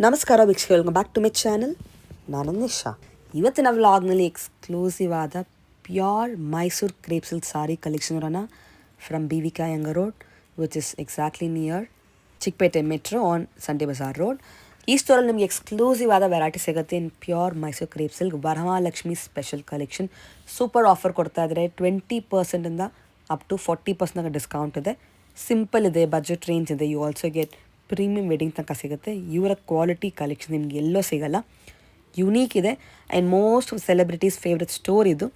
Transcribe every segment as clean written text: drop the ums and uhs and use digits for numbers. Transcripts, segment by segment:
ನಮಸ್ಕಾರ ವೀಕ್ಷಕರು, welcome back to my channel. ನಾನು ನಿಶಾ. ಇವತ್ತಿನ ವ್ಲಾಗ್ನಲ್ಲಿ ಎಕ್ಸ್ಕ್ಲೂಸಿವ್ ಆದ pure Mysore crepe silk sari collection ಇರೋಣ from BVK Iyengar road, which is exactly near Chickpet metro on Sunday bazaar road. ಈ ಸ್ಟೋರಲ್ಲಿ ನಿಮಗೆ ಎಕ್ಸ್ಕ್ಲೂಸಿವ್ ಆದ ವೆರೈಟಿ ಸಿಗುತ್ತೆ in pure Mysore crepe silk. Varamahalakshmi special collection super offer ಕೊಡ್ತಾ ಇದ್ದಾರೆ. 20% ಅಪ್ ಟು 40% ಡಿಸ್ಕೌಂಟ್ ಇದೆ. ಸಿಂಪಲ್ ಇದೆ, ಬಜೆಟ್ ರೇಂಜ್ ಇದೆ. You also get premium wedding ತನಕ ಸಿಗುತ್ತೆ. ಇವರ ಕ್ವಾಲಿಟಿ ಕಲೆಕ್ಷನ್ ನಿಮ್ಗೆ ಎಲ್ಲೋ ಸಿಗಲ್ಲ, ಯುನೀಕ್ ಇದೆ. And most celebrities favourite store ಇದು.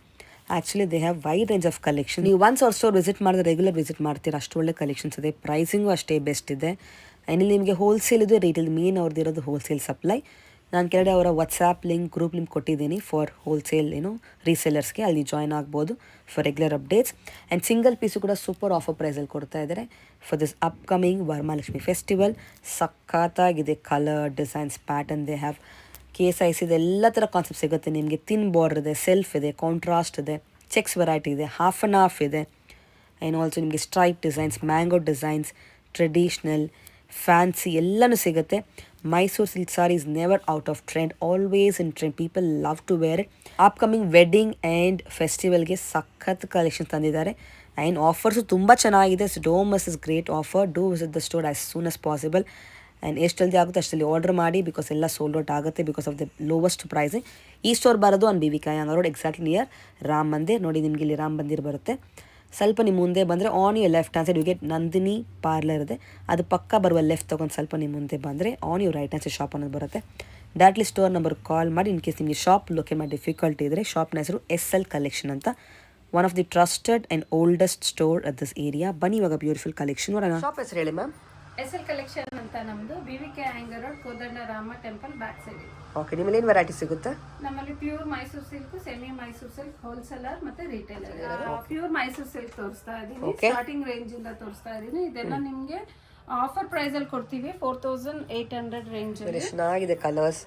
Actually they have wide range of collection. ನೀವು ಒನ್ಸ್ ಅವ್ರ ಸ್ಟೋರ್ ವಿಸಿಟ್ ಮಾಡಿದ್ರೆ ರೆಗ್ಯುಲರ್ ವಿಸಿಟ್ ಮಾಡ್ತೀರಾ, ಅಷ್ಟು ಒಳ್ಳೆ ಕಲೆಕ್ಷನ್ಸ್ ಇದೆ. ಪ್ರೈಸಿಂಗು ಅಷ್ಟೇ ಬೆಸ್ಟ್ ಇದೆ. ಆ್ಯಂಡ್ ಇಲ್ಲಿ ನಿಮಗೆ ಹೋಲ್ಸೇಲ್ ಇದೆ, ರಿಟೇಲ್. ಮೇನ್ ಅವ್ರದ್ದು ಇರೋದು ಹೋಲ್ಸೇಲ್ ಸಪ್ಲೈ. ನಾನು ಕೆಳಗಡೆ ಅವರ ವಾಟ್ಸಾಪ್ ಲಿಂಕ್, ಗ್ರೂಪ್ ಲಿಂಕ್ ಕೊಟ್ಟಿದ್ದೀನಿ ಫಾರ್ ಹೋಲ್ಸೇಲ್ ರೀಸೇಲರ್ಸ್ಗೆ. ಅಲ್ಲಿ ಜಾಯ್ನ್ ಆಗ್ಬೋದು for regular updates. And single piece ಕೂಡ ಸೂಪರ್ ಆಫರ್ ಪ್ರೈಸಲ್ಲಿ ಕೊಡ್ತಾ ಇದ್ದಾರೆ for this upcoming Varamahalakshmi festival. ಸಖತ್ತಾಗಿದೆ colour, designs, pattern. They have KSIC ಇದೆ, ಎಲ್ಲ ಥರ ಕಾನ್ಸೆಪ್ಟ್ ಸಿಗುತ್ತೆ ನಿಮಗೆ. ಥಿನ್ ಬಾರ್ಡರ್ ಇದೆ, ಸೆಲ್ಫ್ ಇದೆ, ಕಾಂಟ್ರಾಸ್ಟ್ ಇದೆ, ಚೆಕ್ಸ್ ವೆರೈಟಿ ಇದೆ, ಹಾಫ್ ಆ್ಯಂಡ್ ಹಾಫ್ ಇದೆ. ಆ್ಯಂಡ್ ಆಲ್ಸೋ ನಿಮಗೆ stripe designs, mango designs, traditional, fancy ಎಲ್ಲನೂ ಸಿಗುತ್ತೆ. Mysuru silk sari is never out of trend, always in trend. People love to wear it. Upcoming wedding and ಫೆಸ್ಟಿವಲ್ಗೆ ಸಖತ್ collection ತಂದಿದ್ದಾರೆ. And offers ತುಂಬ ಚೆನ್ನಾಗಿದೆ. So don't miss this great offer. Do visit the store as soon as possible. And ಎಷ್ಟು ಜಲ್ದಿ ಆಗುತ್ತೆ ಅಷ್ಟಲ್ಲಿ order ಮಾಡಿ, ಬಿಕಾಸ್ ಎಲ್ಲ ಸೋಲ್ಡ್ ಔಟ್ ಆಗುತ್ತೆ because of the lowest price. ಈ ಸ್ಟೋರ್ ಬರೋದು on BVK Iyengar road, exactly near Ram Mandir. ನೋಡಿ, ನಿಮಗೆ ಇಲ್ಲಿ ರಾಮ್ ಮಂದಿರ್ ಬರುತ್ತೆ. ಸ್ವಲ್ಪ ನಿಮ್ಮ ಮುಂದೆ ಬಂದರೆ on your left hand side you get Nandini parlour ಇದೆ. ಅದು ಪಕ್ಕ ಬರುವ ಲೆಫ್ಟ್ ತೊಗೊಂಡು ಸ್ವಲ್ಪ ನಿಮ್ಮ ಮುಂದೆ ಬಂದರೆ on your right hand side shop ಅನ್ನೋದು ಬರುತ್ತೆ. ಡೈರೆಕ್ಟ್ಲಿ ಸ್ಟೋರ್ ನಂಬರ್ ಕಾಲ್ ಮಾಡಿ. ಇನ್ ಕೇಸ್ ನಿಮಗೆ ಶಾಪ್ ಲೊಕೇಟ್ ಮಾಡಿ ಡಿಫಿಕಲ್ಟಿ ಇದ್ದರೆ, ಶಾಪ್ನ ಹೆಸರು SL ಕಲೆಕ್ಷನ್ ಅಂತ. One of the trusted and oldest store at this area. ಬನ್ನಿ ಇವಾಗ ಬ್ಯೂಟಿಫುಲ್ ಕಲೆಕ್ಷನ್ ನೋಡೋಣ. ಶಾಪ್ ಹೆಸರು ಹೇಳಿ ಮ್ಯಾಮ್. SL ಕಲೆಕ್ಷನ್ ಅಂತ ನಮ್ಮದು. BVK Iyengar road, Kodanda Rama temple back side. Okay, ನಿಮ್ಮಲ್ಲಿ ಏನು ವೆರೈಟಿ ಸಿಗುತ್ತೆ? ನಮ್ಮಲ್ಲಿ pure Mysore silk, semi Mysore silk, wholesaler ಮತ್ತೆ ರಿಟೇಲರ್. ಪ್ಯೂರ್ ಮೈಸೂರು ಸಿಲ್ಕ್ ತೋರಿಸ್ತಾ ಇದ್ದೀನಿ. ಸ್ಟಾರ್ಟಿಂಗ್ ರೇಂಜ್ ಇಂದ ತೋರಿಸ್ತಾ ಇದ್ದೀನಿ. ಇದೆಲ್ಲ ನಿಮಗೆ ಆಫರ್ ಪ್ರೈಸ್ ಅಲ್ಲಿ ಕೊಡ್ತೀವಿ 4800 ರೇಂಜ್ ಅಲ್ಲಿ. ಚೆನ್ನಾಗಿದೆ colours.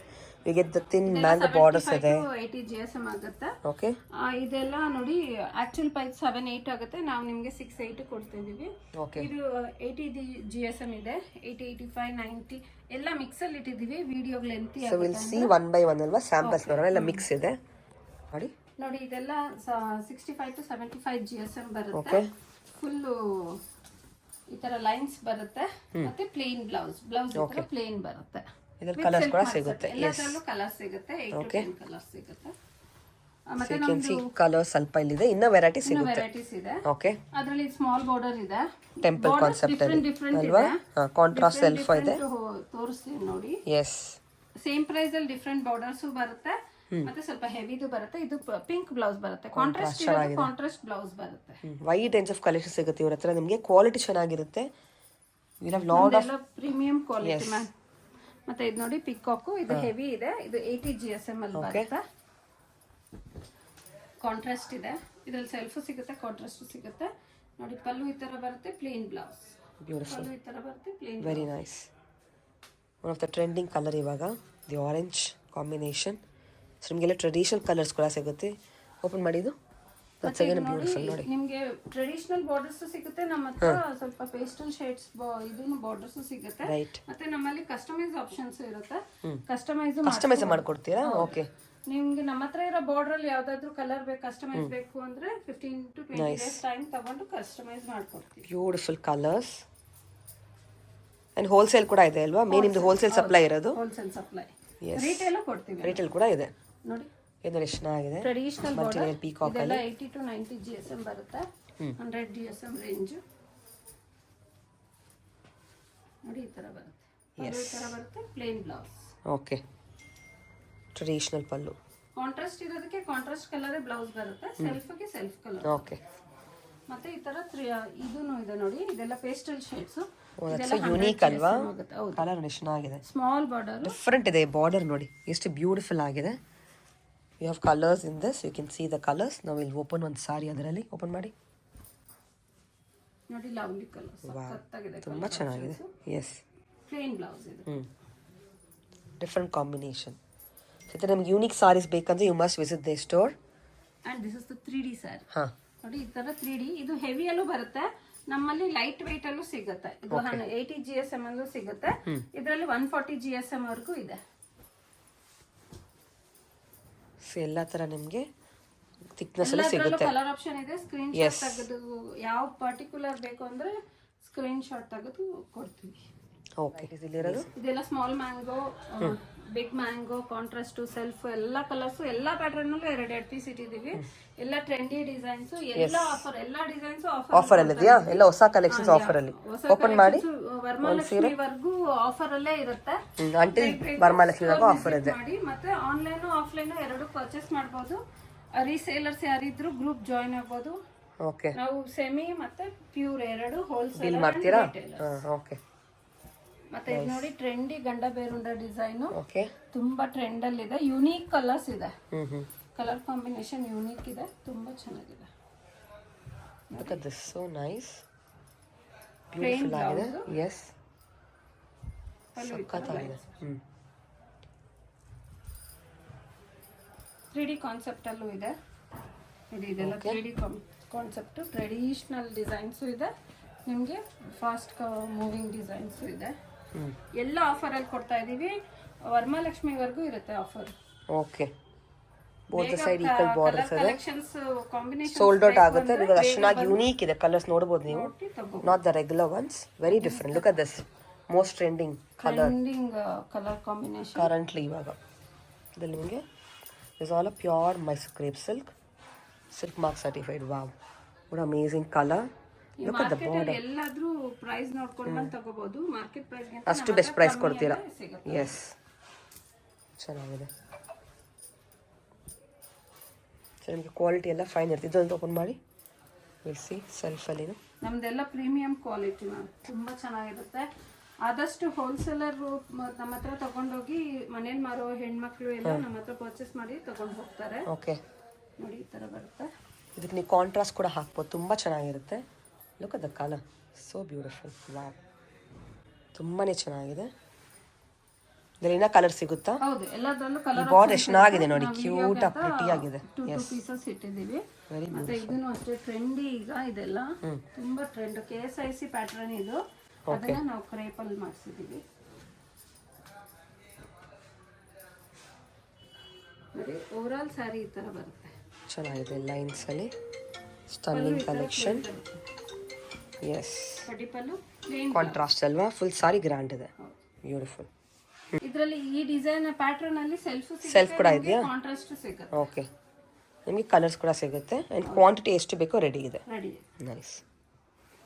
You get the thin mango borders ಇದೆ. 80 GSM ಆಗುತ್ತೆ. ಓಕೆ, ಇದೆಲ್ಲ ನೋಡಿ ಆಕ್ಚುಯಲ್ ಪ್ರೈಸ್ 78 ಆಗುತ್ತೆ. ನಾವು ನಿಮಗೆ 68 ಕೊಡ್ತಾ ಇದೀವಿ. ಓಕೆ, ಇದು 80 GSM ಇದೆ. 80, 85, 90 ಎಲ್ಲ ಮಿಕ್ಸ್ ಅಲ್ಲಿ ಇಟ್ಟಿದೀವಿ. Video lengthy so will see one by one ಅಲ್ವಾ, ಸ್ಯಾಂಪಲ್ಸ್ ನೋಡೋಣ. ಎಲ್ಲ ಮಿಕ್ಸ್ ಇದೆ ನೋಡಿ. ನೋಡಿ, ಇದೆಲ್ಲ 65 to 75 GSM ಬರುತ್ತೆ. ಓಕೆ, ಫುಲ್ ಈ ತರ ಲೈನ್ಸ್ ಬರುತ್ತೆ. ಮತ್ತೆ ಪ್ಲೇನ್ ಬ್ಲೌಸ್ ಈ ತರ ಪ್ಲೇನ್ ಬರುತ್ತೆ. ಇದರ ಕಲರ್ಸ್ ಕೂಡ ಸಿಗುತ್ತೆ. ಎಲ್ಲದರಲ್ಲೂ ಕಲರ್ ಸಿಗುತ್ತೆ. 8 to 10 ಕಲರ್ಸ್ ಸಿಗುತ್ತೆ. ಮತ್ತೆ ನಮ್ದು ಕಲರ್ ಸ್ವಲ್ಪ ಇಲ್ಲಿದೆ. ಇನ್ನ ವೆರೈಟಿ ಸಿಗುತ್ತೆ. ವೆರೈಟೀಸ್ ಇದೆ. ಓಕೆ, ಅದರಲ್ಲಿ ಸ್ಮಾಲ್ ಬಾರ್ಡರ್ ಇದೆ. ಟೆಂಪಲ್ ಕಾನ್ಸೆಪ್ಟ್ ಅಲ್ಲಿ ಅಲ್ವಾ? ಕಾಂಟ್ರಾಸ್ಟ್ ಸೆಲ್ಫ್ ಇದೆ. ತೋರಿಸ್ತೀನಿ ನೋಡಿ. ಎಸ್, ಸೇಮ್ ಪ್ರೈಸ್ ಅಲ್ಲಿ ಡಿಫರೆಂಟ್ ಬಾರ್ಡರ್ಸ್ ಬರುತ್ತೆ. ಮತ್ತೆ ಸ್ವಲ್ಪ ಹೆವಿದು ಬರುತ್ತೆ. ಇದು ಪಿಂಕ್ ಬ್ಲೌಸ್ ಬರುತ್ತೆ. ಕಾಂಟ್ರಾಸ್ಟ್ ಬ್ಲೌಸ್ ಬರುತ್ತೆ. ವೈಡ್ ರೇಂಜ್ ಆಫ್ ಕಲೆಕ್ಷನ್ ಸಿಗುತ್ತೆ ಇವ್ರ ಹತ್ರ. ನಿಮಗೆ ಕ್ವಾಲಿಟಿ ಚೆನ್ನಾಗಿರುತ್ತೆ. We have lot of premium quality ma'am. ಮತ್ತೆ ಇದು ನೋಡಿ ಪಿಕಾಕು. ಇದು ಹೆವಿ ಇದೆ. ಇದು 80 GSM ಅಲ್ಲಿ ಬರುತ್ತೆ. ಕಾಂಟ್ರಾಸ್ಟ್ ಇದೆ. ಇದ್ರಲ್ಲಿ ಸೆಲ್ಫ್ ಸಿಗುತ್ತೆ, ಕಾಂಟ್ರಾಸ್ಟ್ ಸಿಗುತ್ತೆ. ನೋಡಿ, ಪಲ್ಲು ಈ ತರ ಬರುತ್ತೆ, ಪ್ಲೇನ್ ಬ್ಲೌಸ್. ಬ್ಯೂಟಿಫುಲ್ ಈ ತರ ಬರುತ್ತೆ, plain. Very nice. One of the trending colour ಇವಾಗ ದಿ ಆರೆಂಜ್ ಕಾಂಬಿನೇಷನ್. ಸೊ ನಿಮಗೆಲ್ಲ ಟ್ರೆಡಿಷನಲ್ ಕಲರ್ಸ್ ಕೂಡ ಸಿಗುತ್ತೆ. ಓಪನ್ ಮಾಡಿದ್ದು ಬ್ಯೂಟಿಫುಲ್ ನೋಡಿ. ನಿಮಗೆ ಟ್ರೆಡಿಷನಲ್ ಬಾರ್ಡರ್ಸ್ ಸಿಗುತ್ತೆ. ನಮ್ಮ ಹತ್ರ ಸ್ವಲ್ಪ ಪೇಸ್ಟಲ್ ಶೇಡ್ಸ್ ಇದನ್ನು ಬಾರ್ಡರ್ಸ್ ಸಿಗುತ್ತೆ. ಮತ್ತೆ ನಮ್ಮಲ್ಲಿ ಕಸ್ಟಮೈಸ್ ಆಪ್ಷನ್ಸ್ ಇರುತ್ತೆ. ಕಸ್ಟಮೈಸ್ ಮಾಡ್ಕೊಡ್ತೀರಾ? ಓಕೆ, ನಿಮ್ಗೆ ನಮ್ಮ ಹತ್ರ ಇರೋ ಬಾರ್ಡರ್ ಅಲ್ಲಿ ಯಾವ್ದಾದ್ರು ಕಲರ್ ಬೇಕು, ಕಸ್ಟಮೈಸ್ ಬೇಕು ಅಂದ್ರೆ 15 to 20 ಡೇಸ್ ಟೈಮ್ ತಗೊಂಡು ಕಸ್ಟಮೈಸ್ ಮಾಡ್ಕೊಡ್ತೀವಿ. Beautiful colours. ಅಂಡ್ ಹೋಲ್ಸೇಲ್ ಕೂಡ ಇದೆ ಅಲ್ವಾ? ಮೇನ್ ನಿಮ್ದು ಹೋಲ್ಸೇಲ್ ಸಪ್ಲೈ ಇರೋದು. ಹೋಲ್ಸೇಲ್ ಸಪ್ಲೈ, ರಿಟೇಲ್ ಕೊಡ್ತೀವಿ. ರಿಟೇಲ್ ಕೂಡ ಇದೆ ನೋಡಿ. ಇದು ಚೆನ್ನಾಗಿದೆ. ಟ್ರೆಡಿಷನಲ್ ಬಾರ್ಡರ್ ಇದೆಲ್ಲ 80 to 90 GSM ಬರುತ್ತೆ. 100 GSM ರೇಂಜ್ ನೋಡಿ. ಈ ತರ ಬರುತ್ತೆ. ಪಲ್ಲು ಈ ತರ ಬರುತ್ತೆ, ಪ್ಲೇನ್ ಬ್ಲೌಸ್. ಓಕೆ, ಟ್ರೆಡಿಷನಲ್ ಪಲ್ಲು. ಕಾಂಟ್ರಾಸ್ಟ್ ಇರೋದಕ್ಕೆ ಕಾಂಟ್ರಾಸ್ಟ್ ಕಲರ್ ಬ್ಲೌಸ್ ಬರುತ್ತೆ. ಸೆಲ್ಫ್ಗೆ ಸೆಲ್ಫ್ ಕಲರ್. ಓಕೆ, ಮತ್ತೆ ಈ ತರ ಇದೂನು ಇದೆ ನೋಡಿ. ಇದೆಲ್ಲ ಪೇಸ್ಟಲ್ ಶೇಡ್ಸ್. ಯುನೀಕ್ ಅಲ್ವಾ? ಕಲರ್ ಚೆನ್ನಾಗಿದೆ. ಸ್ಮಾಲ್ ಬಾರ್ಡರ್ ಡಿಫರೆಂಟ್ ಇದೆ. ಬಾರ್ಡರ್ ನೋಡಿ ಎಷ್ಟು ಬ್ಯೂಟಿಫುಲ್ ಆಗಿದೆ. You have colours in this. You can see the colours. ನಾವು ಇಲ್ಲಿ ಓಪನ್ ಒಂದು ಸಾರಿ ಅದರಲ್ಲಿ ಓಪನ್ ಮಾಡಿ ನೋಡಿ. ಲವ್ಲಿ ಕಲರ್, ಸಖತ್ತಾಗಿದೆ, ತುಂಬಾ ಚೆನ್ನಾಗಿದೆ. ಎಸ್, ಪ್ಲೇನ್ ಬ್ಲೌಸ್ ಇದೆ. Different combination. ಮತ್ತೆ ನಮ್ಗೆ ಯೂನಿಕ್ ಸಾರೀಸ್ ಬೇಕಂದ್ರೆ you must visit the store. And this is the 3D sari. ನೋಡಿ, ಈ ತರ 3D. ಇದು ಹೆವಿ ಅಲ್ಲೂ ಬರುತ್ತೆ, ನಮ್ಮಲ್ಲಿ ಲೈಟ್ ವೆಯ್ಟ್ ಅಲ್ಲೂ ಸಿಗುತ್ತೆ. ಇದು 80 GSM ಅಲ್ಲೂ ಸಿಗುತ್ತೆ. ಇದರಲ್ಲಿ 140 GSM ವರೆಗೂ ಇದೆ. ಸೊ ಎಲ್ಲ ತರ ನಿಮಗೆ ಥಿಕ್ನೆಸ್ ಅಲ್ಲಿ ಸಿಗುತ್ತೆ. ಕಲರ್ ಆಪ್ಷನ್ ಇದೆ. ಸ್ಕ್ರೀನ್ ಶಾಟ್ ತೆಗೆದು ಯಾವ ಪರ್ಟಿಕ್ಯುಲರ್ ಬೇಕು ಅಂದ್ರೆ ಸ್ಕ್ರೀನ್ ಶಾಟ್ ತೆಗೆದು ಕೊಡ್ತೀವಿ. ಓಕೆ. ಇದಿರೋದು ಇದೆಲ್ಲ small mango, big mango, contrast, self ಎಲ್ಲ ಕಲರ್ಸ್ ಎಲ್ಲ ಪ್ಯಾಟರ್ನ್ ಅಲ್ಲೂ 2 ಪೀಸ್ ಇಟ್ಟಿದೀವಿ. ಎಲ್ಲ ಟ್ರೆಂಡಿ ಡಿಸೈನ್ಸ್, ಎಲ್ಲ ಆಫರ್, ಎಲ್ಲ ಡಿಸೈನ್ಸ್ ಆಫರ್ ಅಲ್ಲಿ ಇದೆಯಾ? ಎಲ್ಲ ಹೊಸ ಕಲೆಕ್ಷನ್ಸ್ ಆಫರ್ ಅಲ್ಲಿ ಓಪನ್ ಮಾಡಿ. ವರಮಹಾಲಕ್ಷ್ಮಿವರೆಗೂ ಆಫರ್ ಅಲ್ಲೇ ಇರುತ್ತೆ. ಅಂಟಿಲ್ ವರಮಹಾಲಕ್ಷ್ಮಿವರೆಗೂ ಆಫರ್ ಇದೆ. ಮತ್ತೆ ಆನ್ಲೈನ್ ಆಫ್ಲೈನ್ ಎರಡು ಪರ್ಚೇಸ್ ಮಾಡಬಹುದು. ರೀಸೇಲರ್ಸ್ ಯಾರಿದ್ರು ಗ್ರೂಪ್ ಜಾಯಿನ್ ಆಗ್ಬೋದು. ಓಕೆ. ನಾವು ಸೆಮಿ ಮತ್ತೆ ಪ್ಯೂರ್ ಎರಡು ಹೋಲ್ಸೇಲ್ ಮಾಡ್ತೀರಾ? ಓಕೆ. ಮತ್ತೆ ಇದು ನೋಡಿ ಟ್ರೆಂಡಿ ಗಂಡ ಬೇರುಂಡ ಡಿಸೈನ್. ಓಕೆ. ತುಂಬಾ ಟ್ರೆಂಡ್ ಅಲ್ಲಿ ಇದೆ. ಯುನೀಕ್ ಕಲರ್ಸ್ ಇದೆ. ಕಲರ್ ಕಾಂಬಿನೇಷನ್ ಯೂನಿಕ್ ಇದೆ. ತುಂಬಾ ಚೆನ್ನಾಗಿದೆ. Look at this, so nice. Beautiful ಆಗಿದೆ. Yes. ಸಕ್ಕತ್ತಾಗಿದೆ. 3D ಕಾನ್ಸೆಪ್ಟ್ ಅಲ್ಲೂ ಇದೆ. ಇದೆಲ್ಲ 3D ಕಾನ್ಸೆಪ್ಟ್. ಟ್ರೆಡಿಷನಲ್ ಡಿಸೈನ್ಸ್ ಇದೆ. ನಿಮಗೆ ಫಾಸ್ಟ್ ಮೂವಿಂಗ್ ಡಿಸೈನ್ಸ್ ಇದೆ. ಎಲ್ಲ ಆಫರ್ ಅಲ್ಲಿ ಕೊಡ್ತಾ ಇದೀವಿ. ವರಮಹಾಲಕ್ಷ್ಮಿವರೆಗೂ ಇರುತ್ತೆ offer. Okay. Both side equal borders ಇದೆ. ಕಲೆಕ್ಷನ್ಸ್ ಕಾಂಬಿನೇಷನ್ ಸೋಲ್ಡ್ ಔಟ್ ಆಗುತ್ತೆ. ಇದು ಅಷ್ಟನಾಗಿ ಯೂನಿಕ್ ಇದೆ. ಕಲರ್ಸ್ ನೋಡಬಹುದು ನೀವು. Not the regular once. Very different. Look at this. Most trending colour combination currently ಇವಾಗ ಇದರಲ್ಲಿ ನಿಮಗೆ is all a pure Mysore crepe silk mark certified. Wow, what amazing color. Look at the border. ಎಲ್ಲಾದ್ರೂ price ನೋಡ್ಕೊಂಡು ಬಂದು ತಗೋಬಹುದು. Market price ಗಿಂತ ಅಷ್ಟು best price ಕೊಡ್ತೀರಾ? ಎಸ್, ಚೆನ್ನಾಗಿದೆ. ಸೊ ನಿಮಗೆ ಕ್ವಾಲಿಟಿ ಎಲ್ಲ ಫೈನ್ ಇರುತ್ತೆ. ಇದೊಂದು ಓಪನ್ ಮಾಡಿ ಬಿಡಿಸಿ ಸೆಲ್ಫಲ್ಲಿ. ನಮ್ದೆಲ್ಲ ಪ್ರೀಮಿಯಂ ಕ್ವಾಲಿಟಿ ಮ್ಯಾಮ್. ತುಂಬ ಚೆನ್ನಾಗಿರುತ್ತೆ. ಆದಷ್ಟು ಹೋಲ್ಸೇಲರ್ ನಮ್ಮ ಹತ್ರ ತಗೊಂಡೋಗಿ ಮನೇಲಿ ಮಾರೋ ಹೆಣ್ಮಕ್ಳು ಎಲ್ಲ ನಮ್ಮ ಹತ್ರ ಪರ್ಚೇಸ್ ಮಾಡಿ ತಗೊಂಡು ಹೋಗ್ತಾರೆ. ಓಕೆ. ನೋಡಿ ಈ ಥರ ಬರುತ್ತೆ. ಇದಕ್ಕೆ ನೀವು ಕಾಂಟ್ರಾಸ್ಟ್ ಕೂಡ ಹಾಕ್ಬೋದು. ತುಂಬ ಚೆನ್ನಾಗಿರುತ್ತೆ. Look at the colour, so beautiful. Wow, ತುಂಬಾ ಚೆನ್ನಾಗಿದೆ. ಇದರಲ್ಲಿ ಇನ್ನೂ ಕಲರ್ ಸಿಗುತ್ತಾ? ಹೌದು, ಎಲ್ಲದರಲ್ಲೂ ಕಲರ್. ಬಾರ್ಡರ್ ಎಷ್ಟು ಚೆನ್ನಾಗಿದೆ ನೋಡಿ. ಕ್ಯೂಟ್ ಆಗಿ ಪ್ರಿಟಿ ಆಗಿದೆ. 2 ಪೀಸಸ್ ಇಟ್ಟಿದ್ದೀವಿ. ಮತ್ತೆ ಇದನ್ನು ಅಷ್ಟೇ ಟ್ರೆಂಡಿ. ಈಗ ಇದೆಲ್ಲ ತುಂಬಾ ಟ್ರೆಂಡ್. KSIC ಪ್ಯಾಟರ್ನ್ ಇದು. ಅದನ್ನ ನಾವು ಕ್ರೇಪ್ ಅಲ್ಲಿ ಮಾಡಿಸಿದೀವಿ. ನೋಡಿ, ಓವರಾಲ್ ಸ್ಯಾರಿ ಈ ತರ ಬರುತ್ತೆ. ಚೆನ್ನಾಗಿದೆ. ಲೈನ್ಸ್ ಅಲ್ಲಿ ಸ್ಟನ್ನಿಂಗ್ ಕಲೆಕ್ಷನ್. ಎಸ್, ಪಟಿಪಲ್ಲು ಕಾಂಟ್ರಾಸ್ಟ್ ಅಲ್ವಾ? ಫುಲ್ ಸಾರಿ ಗ್ರ್ಯಾಂಡ್ ಇದೆ. ಬ್ಯೂಟಿಫುಲ್. ಇದರಲ್ಲಿ ಈ ಡಿಸೈನ್ ಪ್ಯಾಟರ್ನ್ ಅಲ್ಲಿ ಸೆಲ್ಫ್ ಕೂಡ ಇದೆಯಾ? ಕಾಂಟ್ರಾಸ್ಟ್ ಸಿಗುತ್ತೆ. ಓಕೆ. ನಿಮಗೆ ಕಲರ್ಸ್ ಕೂಡ ಸಿಗುತ್ತೆ. ಅಂಡ್ ಕ್ವಾಂಟಿಟಿ ಎಷ್ಟು ಬೇಕೋ ರೆಡಿ ಇದೆ. ರೆಡಿ. Nice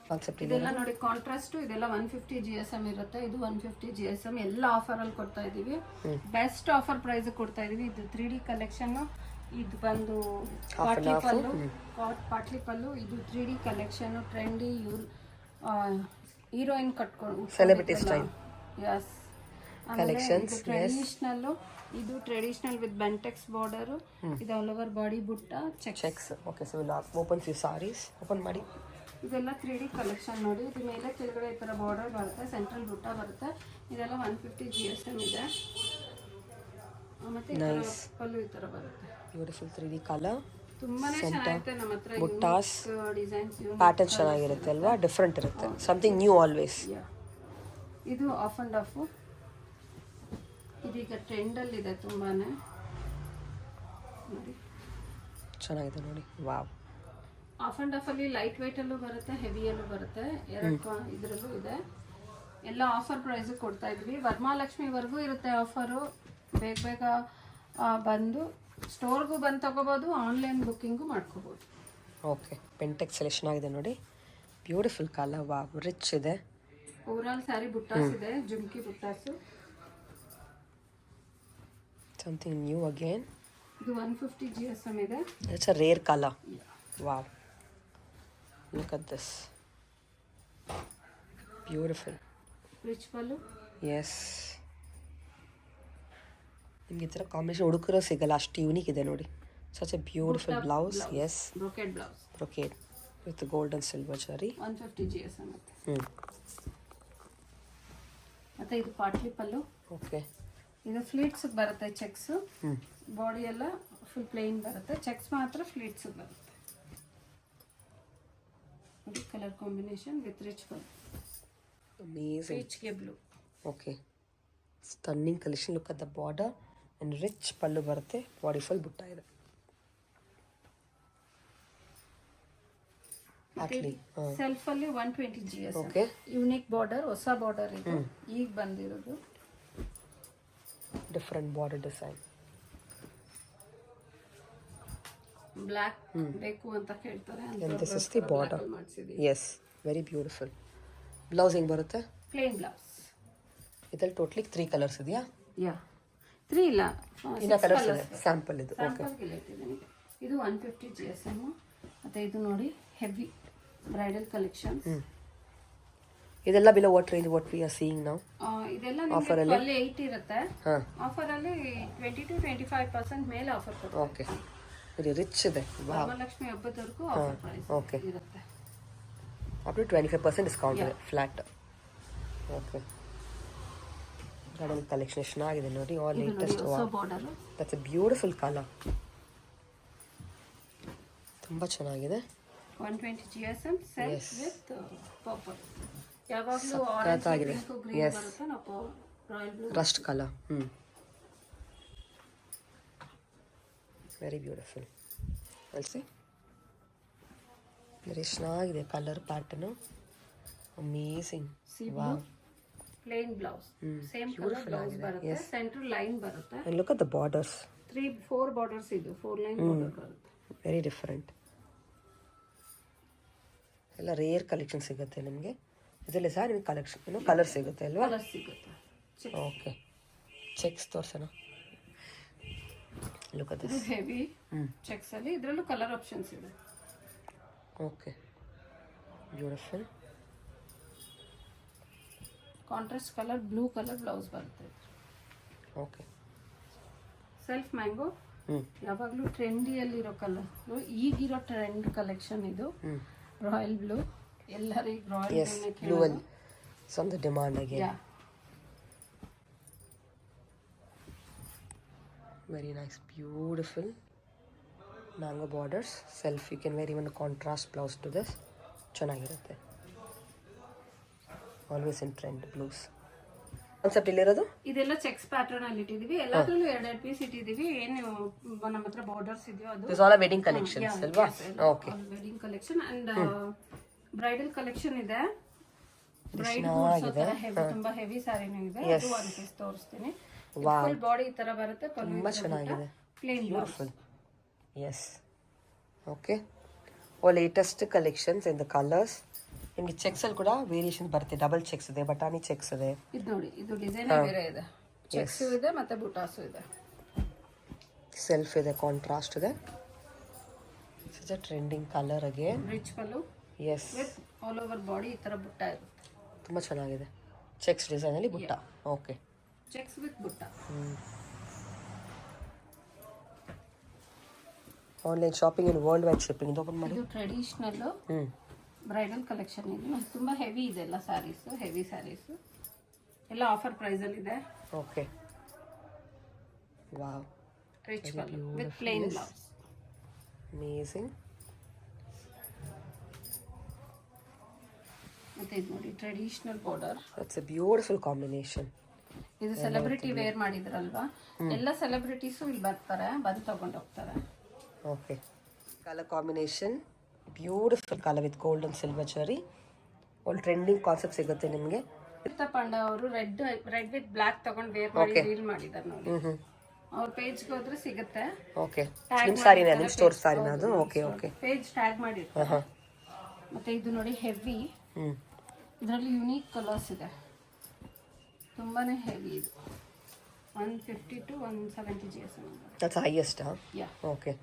concept. ಇದೆಲ್ಲ ನೋಡಿ ಕಾಂಟ್ರಾಸ್ಟ್. ಇದೆಲ್ಲ 150 GSM ಇರುತ್ತೆ. ಇದು 150 GSM. ಎಲ್ಲ ಆಫರ್ ಅಲ್ಲಿ ಕೊಡ್ತಾ ಇದೀವಿ. ಬೆಸ್ಟ್ ಆಫರ್ ಪ್ರೈಸ್ ಕೊಡ್ತಾ ಇದೀವಿ. ಇದು 3D ಕಲೆಕ್ಷನ್. ಇದು ಬಂದು ಪಾಟ್ಲಿ ಪಲ್ಲು. ಇದು 3D ಕಲೆಕ್ಷನ್. ಟ್ರೆಂಡಿ ಹೀರೋಯಿನ್ ಕಟ್ಕೊಂಡು celebrity style. Yes. Collections traditional. ಇದು ಟ್ರೆಡಿಷನಲ್ ವಿತ್ ಬೆಂಟೆಕ್ಸ್ ಬಾರ್ಡರ್. ಇದು all over body butta checks. Okay. So will open few saris. Open ಮಾಡಿ. ಇದೆಲ್ಲ 3D ಕಲೆಕ್ಷನ್ ನೋಡಿ. ಇದು ಮೇಲೆ ಕೆಳಗಡೆ ಈ ಥರ ಬಾರ್ಡರ್ ಬರುತ್ತೆ. ಸೆಂಟ್ರಲ್ ಬುಟ್ಟ ಬರುತ್ತೆ. ಇದೆಲ್ಲ 150 GSM ಇದೆ. ಮತ್ತೆ ಪಲ್ಲು ಈ ಥರ ಬರುತ್ತೆ. Beautiful 3D colour. ತುಂಬಾನೇ ಚೆನ್ನಾಗಿರುತ್ತೆ. ನಮ್ಮ ಹತ್ರ ಬುಟ್ಟಾಸ್ ಡಿಸೈನ್ಸ್ ಪ್ಯಾಟರ್ನ್ ಚೆನ್ನಾಗಿರುತ್ತೆ ಅಲ್ವಾ? ಡಿಫ್ರೆಂಟ್ ಇರುತ್ತೆ. Something new always. ಇದು ಆಫ್ ಅಂಡ್ ಆಫ್. ಇದೀಗ ಟ್ರೆಂಡಲ್ಲಿ ಇದೆ ತುಂಬಾನೇ. ನೋಡಿ ಚೆನ್ನಾಗಿದೆ ನೋಡಿ. ವಾವ್. ಆಫ್ ಅಂಡ್ ಆಫ್ ಅಲ್ಲಿ ಲೈಟ್ ವೆಯ್ಟ್ ಅಲ್ಲೂ ಬರುತ್ತೆ, ಹೆವಿಯಲ್ಲೂ ಬರುತ್ತೆ. ಎರಡು ಇದರಲ್ಲೂ ಇದೆ. ಎಲ್ಲ ಆಫರ್ ಪ್ರೈಸ್ ಕೊಡ್ತಾ ಇದ್ವಿ. ವರಮಹಾಲಕ್ಷ್ಮಿವರೆಗೂ ಇರುತ್ತೆ ಆಫರು. ಬೇಗ ಬಂದು ಸ್ಟೋರ್ಗೂ ಬಂದು ತಗೋಬೋದು. ಆನ್ಲೈನ್ ಬುಕ್ಕಿಂಗು ಮಾಡ್ಕೋಬೋದು. ಓಕೆ. ಪೆಂಟೆಕ್ಸ್ ಸೆಲೆಕ್ಷನ್ ಆಗಿದೆ ನೋಡಿ. Beautiful colour. ವಾವ್, ರಿಚ್ ಇದೆ. ಓವರಾಲ್ ಸ್ಯಾರಿ ಬುಟ್ಟಾಸ್ ಇದೆ. ಜುಮ್ಕಿ ಬುಟ್ಟಾಸು. Something new again. ಇದು 150 GSM ಇದೆ. It's a rare color. Wow. Look at this. Beautiful. Rich pallu. Yes. ನಿಮಗೆ ಈ ಥರ ಕಾಂಬಿನೇಷನ್ ಹುಡುಕರೋ ಸಿಗಲ್ಲ. ಅಷ್ಟು ಯೂನಿಕ್ ಇದೆ ನೋಡಿ. Such a beautiful blouse. Yes, brocade blouse. Brocade with gold and silver zari. 150 GSM ಮತ್ತೆ. ಮತ್ತೆ ಇದು ಪಾಟ್ಲಿ ಪಲ್ಲು. ಓಕೆ. ಇದು ಫ್ಲೀಟ್ಸ್ ಬರುತ್ತೆ. ಚೆಕ್ಸ್. ಬಾಡಿ ಎಲ್ಲ ಫುಲ್ ಪ್ಲೇನ್ ಬರುತ್ತೆ. ಚೆಕ್ಸ್ ಮಾತ್ರ ಫ್ಲೀಟ್ಸ್ ಬರುತ್ತೆ. ನೋಡಿ colour combination with rich colour, amazing. ಪೀಚ್ಗೆ blue. Okay, stunning collection. Look at the border and rich pallu ಬರುತ್ತೆ, ಬಾಡಿ ಫುಲ್ ಬುಟ್ಟ ಇದೆ. ಸೆಲ್ಫ್ ಅಲ್ಲಿ 120 GSM. ಓಕೆ, ಯೂನಿಕ್ ಬಾರ್ಡರ್, ಹೊಸ ಬಾರ್ಡರ್ ಇದು ಈಗ ಬಂದಿರೋದು. Different border design. ಬ್ಲ್ಯಾಕ್ ಬೇಕು ಅಂತ ಕೇಳ್ತಾರೆ. And this is the border. Yes, very beautiful. Blouse ಹೆಂಗೆ ಬರುತ್ತೆ? Plain blouse. ಇದ್ರಲ್ಲಿ ಟೋಟ್ಲಿ 3 ಕಲರ್ಸ್ ಇದೆಯಾ? ಯಾ, 3 ಇಲ್ಲ, ಇನ್ನ ಕಲರ್ಸ್ ಇದೆ. ಸ್ಯಾಂಪಲ್ ಇದು. ಓಕೆ, ಇದು 150 GSM. ಮತ್ತೆ ಇದು ನೋಡಿ ಹೆವಿ ಬ್ರೈಡಲ್ ಕಲೆಕ್ಷನ್ಸ್. ಇದೆಲ್ಲ below what range what we are seeing now? ಇದೆಲ್ಲ ನಿಮಗೆ 1280 ಇರುತ್ತೆ. ಆಫರ್ ಅಲ್ಲಿ 20 to 25% ಮೇಲೆ ಆಫರ್ ಕೊಡ್ತಾರೆ. ಓಕೆ, ವೆರಿ ರಿಚ್ ಇದೆ. ವರಮಹಾಲಕ್ಷ್ಮಿ ಹಬ್ಬದವರೆಗೂ ಆಫರ್ ಪ್ರೈಸ್ ಓಕೆ ಇರುತ್ತೆ. ಅಪ್ ಟು 25% ಡಿಸ್ಕೌಂಟ್ ಇದೆ, ಫ್ಲಾಟ್. ಓಕೆ, ಬ್ರೈಡಲ್ ಕಲೆಕ್ಷನ್ ಚೆನ್ನಾಗಿದೆ ನೋಡಿ. All latest. ಹೊಸ border. That's a beautiful colour, ತುಂಬ ಚೆನ್ನಾಗಿದೆ. 120 GSM ಸೆಲ್ಫ್ ವಿತ್ ಪರ್ಪಲ್. ಯಾವಾಗಲೂ ಸಖತ್ತಾಗಿದೆ. ಆರೆಂಜ್ ಪಿಂಕ್ ಗ್ರೀನ್ ಬರುತ್ತೆ. ನಾವು royal blue rust colour. Very beautiful. ಅಲ್ಸಿ ವೆರಿ ಚೆನ್ನಾಗಿದೆ colour pattern. Amazing. Wow. Plain blouse, same colour blouse ಬರುತ್ತೆ. ಸೆಂಟರ್ ಲೈನ್ ಬರುತ್ತೆ. And look at the borders. 4 borders ಇದು. 4 line border ಬರುತ್ತೆ. Very different. ಎಲ್ಲ rare collection ಸಿಗುತ್ತೆ ನಿಮಗೆ. ಇದರಲ್ಲಿ ಸಹ ನಿಮಗೆ ಕಲೆಕ್ಷನ್ ಕಲರ್ ಸಿಗುತ್ತೆ ಅಲ್ವಾ? ಕಲರ್ ಸಿಗುತ್ತೆ. ಓಕೆ, ಚೆಕ್ಸ್ ತೋರ್ಸೋಣ. Look at this. ಇದು ಹೆವಿ ಚೆಕ್ಸ್ ಅಲ್ಲಿ. ಇದರಲ್ಲೂ ಕಲರ್ ಆಪ್ಷನ್ಸ್ ಇದೆ. Okay, beautiful. Contrast colour blue colour blouse ಬರುತ್ತೆ. ಓಕೆ, ಸೆಲ್ಫ್ ಮ್ಯಾಂಗೋ ಯಾವಾಗಲೂ ಟ್ರೆಂಡಿಯಲ್ಲಿರೋ ಕಲರ್. ಈಗಿರೋ ಟ್ರೆಂಡ್ ಕಲೆಕ್ಷನ್ ಇದು. Royal blue. ಎಲ್ಲರಿಗೂ ರಾಯಲ್ ಬ್ಲೂ ಅಲ್ಲಿ some the demand again. Very nice, beautiful mango borders. Self you can wear even contrast blouse to this. ಚೆನ್ನಾಗಿರುತ್ತೆ. Always in trend blues. Concept ಇಲ್ಲಿರೋದು ಇದೆಲ್ಲ cheques pattern ಅಲ್ಲಿ ಇಟ್ಟಿದೀವಿ. ಎಲ್ಲದರಲ್ಲೂ 2 piece ಇಟ್ಟಿದೀವಿ. ಏನು ನಮ್ಮ ಹತ್ರ ಬಾರ್ಡರ್ಸ್ ಇದೆಯೋ ಅದು. ದಿಸ್ ಆಲ್ ವೆಡ್ಡಿಂಗ್ ಕಲೆಕ್ಷನ್ಸ್ ಅಲ್ವಾ? Okay, wedding collection and bridal collection ಇದೆ. ಬ್ರೈಡ್ ತುಂಬಾ ಹೆವಿ ಸ್ಯಾರಿನೂ ಇದೆ. ಅದು ಒಂದು ಪೀಸ್ ತೋರಿಸ್ತೀನಿ. ಫುಲ್ ಬಾಡಿ ಈ ತರ ಬರುತ್ತೆ. ತುಂಬಾ ಚೆನ್ನಾಗಿದೆ. Plain beautiful. Yes. Okay, all latest collections in the colours. ನಿಮಗೆ ಚೆಕ್ಸ್ ಅಲ್ಲಿ ಕೂಡ ವೇರಿಯೇಷನ್ ಬರುತ್ತೆ. ಡಬಲ್ ಚೆಕ್ಸ್ ಇದೆ, ಬಟಾಣಿ ಚೆಕ್ಸ್ ಇದೆ. ಇದು ನೋಡಿ, ಇದು ಡಿಸೈನ್ ಬೇರೆ ಇದೆ. ಚೆಕ್ಸ್ ಇದೆ ಮತ್ತೆ ಬುಟಾಸು ಇದೆ. ಸೆಲ್ಫ್ ಇದೆ, ಕಾಂಟ್ರಾಸ್ಟ್ ಇದೆ. It's a trending colour again. Rich pallu. Yes, with all over body ಈ ತರ ಬುಟ್ಟ ಇರುತ್ತೆ. ತುಂಬ ಚೆನ್ನಾಗಿದೆ. ಚೆಕ್ಸ್ ಡಿಸೈನ್ ಅಲ್ಲಿ ಬುಟ್ಟ. ಓಕೆ, ಚೆಕ್ಸ್ ವಿತ್ ಬುಟ್ಟ. Online shopping in world wide shipping. ಇದು ಓಪನ್ ಮಾಡಿ. ಇದು ಟ್ರೆಡಿಷನಲ್ ಬ್ರೈಡಲ್ ಕಲೆಕ್ಷನ್. ಇದು ತುಂಬಾ ಹೆವಿ ಇದೆ. ಎಲ್ಲ ಸ್ಯಾರೀಸ್ ಹೆವಿ ಸ್ಯಾರೀಸ್ ಎಲ್ಲ ಆಫರ್ ಪ್ರೈಸ್ ಅಲ್ಲಿ ಇದೆ. Okay, wow. Rich pallu with plain blouse. Amazing. ಮತ್ತೆ ಇದು ನೋಡಿ traditional border. It's A beautiful combination. ಇದು ಸೆಲೆಬ್ರಿಟಿ ವೇರ್ ಮಾಡಿದ್ರಲ್ವಾ, ಎಲ್ಲ ಸೆಲೆಬ್ರಿಟೀಸು ಇಲ್ಲಿ ಬರ್ತಾರೆ, ಬಂದು ತಗೊಂಡು ಹೋಗ್ತಾರೆ. Okay, colour combination beautiful colour with gold and silver ಜರಿ. ಒಂದು ಟ್ರೆಂಡಿಂಗ್ ಕಾನ್ಸೆಪ್ಟ್ ಸಿಗುತ್ತೆ ನಿಮಗೆ. ಕೀರ್ತಾ ಪಾಂಡ ಅವರು ರೆಡ್ ವಿತ್ ಬ್ಲಾಕ್ ತಗೊಂಡು ವೇರ್ ಮಾಡಿ ರೀಲ್ ಮಾಡಿದ್ದಾರೆ ನೋಡಿ. ಅವ್ರ ಪೇಜ್ಗೆ ಹೋದ್ರೆ ಸಿಗುತ್ತೆ. ಓಕೆ, ನಿಮ್ಮ ಸಾರಿನ ನಿಮ್ಮ ಸ್ಟೋರ್ ಸಾರಿನ ಅದು? ಓಕೆ ಓಕೆ, ಪೇಜ್ ಟ್ಯಾಗ್ ಮಾಡಿರ್ತಾರೆ. ಮತ್ತೆ ಇದು ನೋಡಿ ಹೆವಿ. ಇದರಲ್ಲಿ ಯುನೀಕ್ ಕಲರ್ಸ್ ಇದೆ. ತುಂಬಾನೇ ಹೆವಿ ಇದು. 150 to 170 GSM. That's the highest, huh? Yeah. Okay.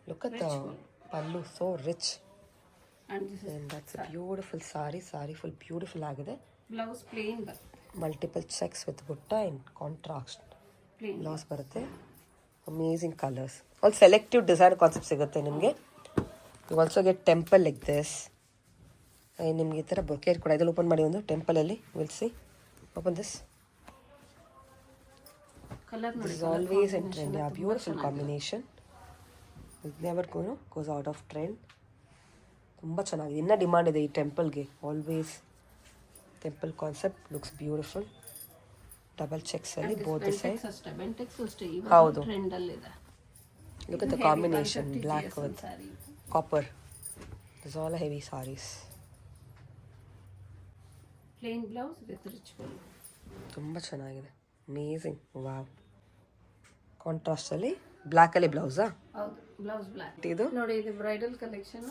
Look at the pallu, so rich. And this is that's a beautiful sari. Sari full beautiful agide. Blouse plain. Multiple checks with butta in contrast. Plain. Blouse barutte. Amazing colors. All selective design concept sigutte nimge. You also get temple like this. ನಿಮಗೆ ಈ ಥರ bouquet ಕೂಡ. ಇದರಲ್ಲಿ open ಮಾಡಿ ಒಂದು ಟೆಂಪಲಲ್ಲಿ. Will see. Open this. Color is always in trend. Yeah, beautiful combination. It never goes out of trend. ತುಂಬ ಚೆನ್ನಾಗಿದೆ. ಇನ್ನೂ ಡಿಮಾಂಡ್ ಇದೆ ಈ ಟೆಂಪಲ್ಗೆ. Always temple concept looks beautiful. Double ಚೆಕ್ಸಲ್ಲಿ ಬೋತ್ ಸೈಡ್. ಅಷ್ಟೇ ಬೆಂಟೆಕ್ಸ್ ಅಷ್ಟೇ ಹೌದು. ಟ್ರೆಂಡ್ ಅಲ್ಲಿ ಇದೆ. Look at the combination, black with copper. These all are heavy sarees. Plain blouse with rich pallu. ತುಂಬ ಚೆನ್ನಾಗಿದೆ. ಅಮೇಝಿಂಗ್. ವಾವ್. ಕಾಂಟ್ರಾಸ್ಟಲ್ಲಿ ಬ್ಲ್ಯಾಕಲ್ಲಿ ಬ್ಲೌಸಾ? ಹೌದು, ಬ್ಲೌಸ್ ಬ್ಲ್ಯಾಕ್. ಇದು ನೋಡಿ, ಇದು ಬ್ರೈಡಲ್ ಕಲೆಕ್ಷನ್.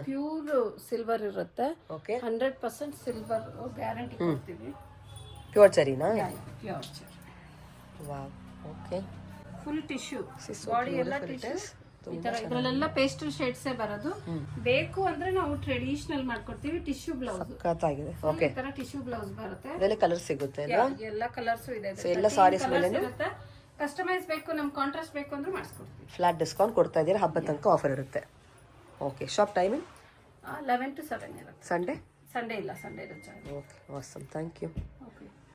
ಪ್ಯೂರ್ ಸಿಲ್ವರ್ ಇರುತ್ತೆ. ಓಕೆ. 100% ಸಿಲ್ವರ್ ಗ್ಯಾರಂಟಿ ಕೊಡ್ತೀವಿ. ಪ್ಯೂರ್ ಚರಿನಾ? Pure zari. Wow. Okay. Full tissue, body ಎಲ್ಲ ಟಿಶ್ಯೂ. ಈ ತರ ಇದ್ರಲ್ಲೆಲ್ಲ ಪೇಸ್ಟಲ್ ಶೇಡ್ಸೇ ಬರೋದು. ಬೇಕು ಅಂದ್ರೆ ನಾವು ಟ್ರೆಡಿಷನಲ್ ಮಾಡ್ಕೊಡ್ತೀವಿ. ಟಿಶ್ಯೂ ಬ್ಲೌಸ್ ಸಖತ್ತಾಗಿದೆ. ಓಕೆ. ಈ ತರ ಟಿಶ್ಯೂ ಬ್ಲೌಸ್ ಬರುತ್ತೆ. ಇದರಲ್ಲಿ ಕಲರ್ ಸಿಗುತ್ತೆ ಅಲ್ವಾ? ಎಲ್ಲ ಕಲರ್ಸ್ ಇದೆ. ಎಲ್ಲ ಸಾರೀಸ್ ಮೇಲೆ ಕಸ್ಟಮೈಸ್ ಬೇಕು, ನಮ್ ಕಾಂಟ್ರಾಸ್ಟ್ ಬೇಕು ಅಂದ್ರೆ ಮಾಡಿಸ್ಕೊಡ್ತೀವಿ. ಫ್ಲಾಟ್ ಡಿಸ್ಕೌಂಟ್ ಕೊಡ್ತಾ ಇದ್ದೀರಾ. ಹಬ್ಬದ ತನಕ ಆಫರ್ ಇರುತ್ತೆ. ಓಕೆ. ಶಾಪ್ ಟೈಮಿಂಗ್ 11 to 7 ಇರುತ್ತೆ. ಸಂಡೇ ಸಂಡೇ ಇಲ್ಲ, ಸಂಡೇ ರಜೆ. Okay. Awesome. Thank you. Okay.